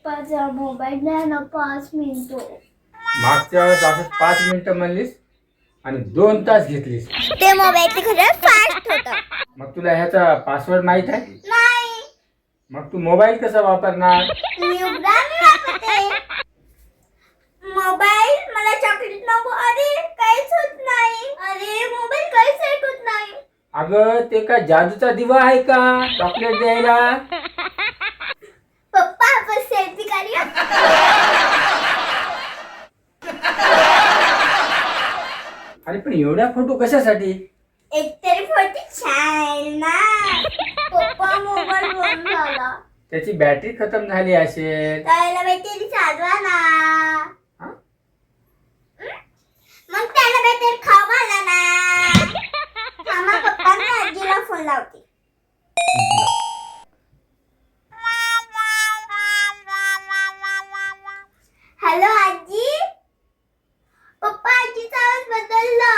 पप्पाचा mobile द्या ना 5 मिनिटं. मागच्या वेळेस असं 5 मिनिटं म्हणलीस आणि 2 तास घेतलीस. ते मोबाईल खरंच फास्ट होता. मग तुला ह्याचा पासवर्ड माहित आहे? नाही. मग तू मोबाईल कसा वापरणार? मी उघडा मी वापरते. मोबाईल मला चॉकलेट नको. अरे काहीच होत नाही. अरे मोबाईल काहीच ऐकत नाही. अगं ते काय जादूचा दिवा आहे का चॉकलेट द्यायला? पप्पा आपण सेल्फी काढूया. अरे पण एवढ्या फोटो कशासाठी? एकतरी फोटो छान ना. पप्पा मोबाईल बंद झाला. त्याची बॅटरी खतम झाली असेल. त्याला बॅटरी चालवा ना. हा? मग त्याला बॅटरी खावाला ना. थांबा पप्पा मी आजीला फोन लावते. हॅलो आजी. पप्पा आजीचा आवाज बदलला.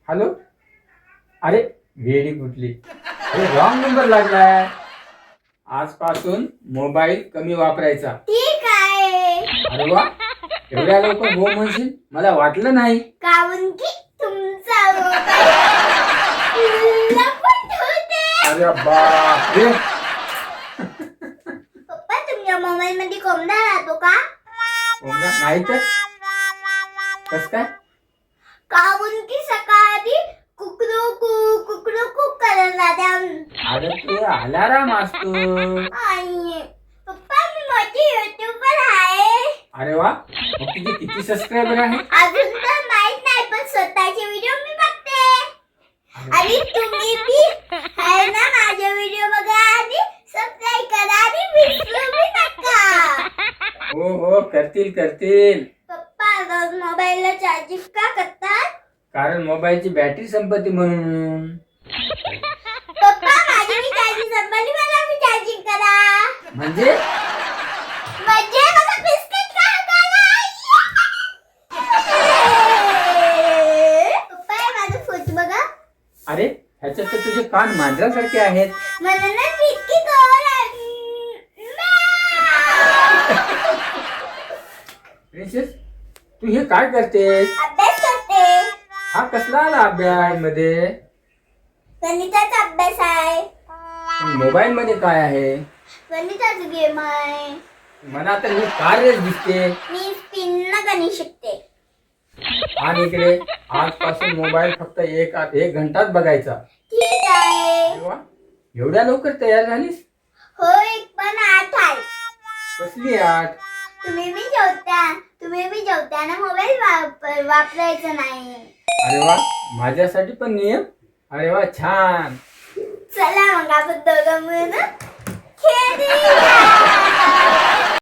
हॅलो. अरे वेडी कुठली, रॉंग नंबर लागलाय. आजपासून मोबाईल कमी वापरायचा. ठीक आहे. अरे वा, एवढ्या लवकर हो म्हणशील मला वाटलं नाही. काऊन की तुमचा मोबाईल लपून ठेवते. अरे बापरे. पप्पा तुमच्या मोबाईल मध्ये कोंबडा राहतो का? कोंबडा नाही तर कस काय? काऊन की सकाळी कुकरू कू करत राहते. अरे ते अलाराम असतो. आई पप्पा मी मोठी युट्यूबर आहे. अरे वा, मग तुझे किती सबस्क्रायबर आहे? अजून तर माहित नाही पण स्वतःचे व्हिडिओ मी बघते. आणि तुम्ही बी आहे ना माझे व्हिडिओ बघा आणि सबस्क्राईब करा आणि विसरू बी नका. हो हो करतील. पप्पा रोज मोबाईलला चार्जिंग का करतात? कारण मोबाईलची बॅटरी संपत्ती म्हणून. पप्पा माझी मी चार्जिंग संपली मला मी चार्जिंग करा. म्हणजे मला बिस्किट खायला. पप्पा हे माझं फोटो बघा. अरे ह्याच्यात तर तुझे कान मांजरासारखे आहेत. मला ना बिस्किट खायला. प्रिन्सेस, तू हे काय करतेस? अभ्यास करते. हा कसला आला अभ्यास मध्ये? गणिताचा अभ्यास आहे. मोबाईल मध्ये काय आहे? गणिताचा गेम आहे. मला तर हे कार्यच दिसते. मी स्पिन न गणित शिकते. आणि इकडे आजपासून मोबाईल फक्त एक घंटाच बघायचा. ठीक आहे. अरे वा, एवढ्या लवकर तयार झालीस? हो एक पण 8 आहे. कसली आठ? तुम्ही बी जेवताना मोबाईल वापरायचा नाही. अरे वा, माझ्यासाठी पण नियम. अरे वा छान. चला मग आपण दोघं मिळून खेळूया.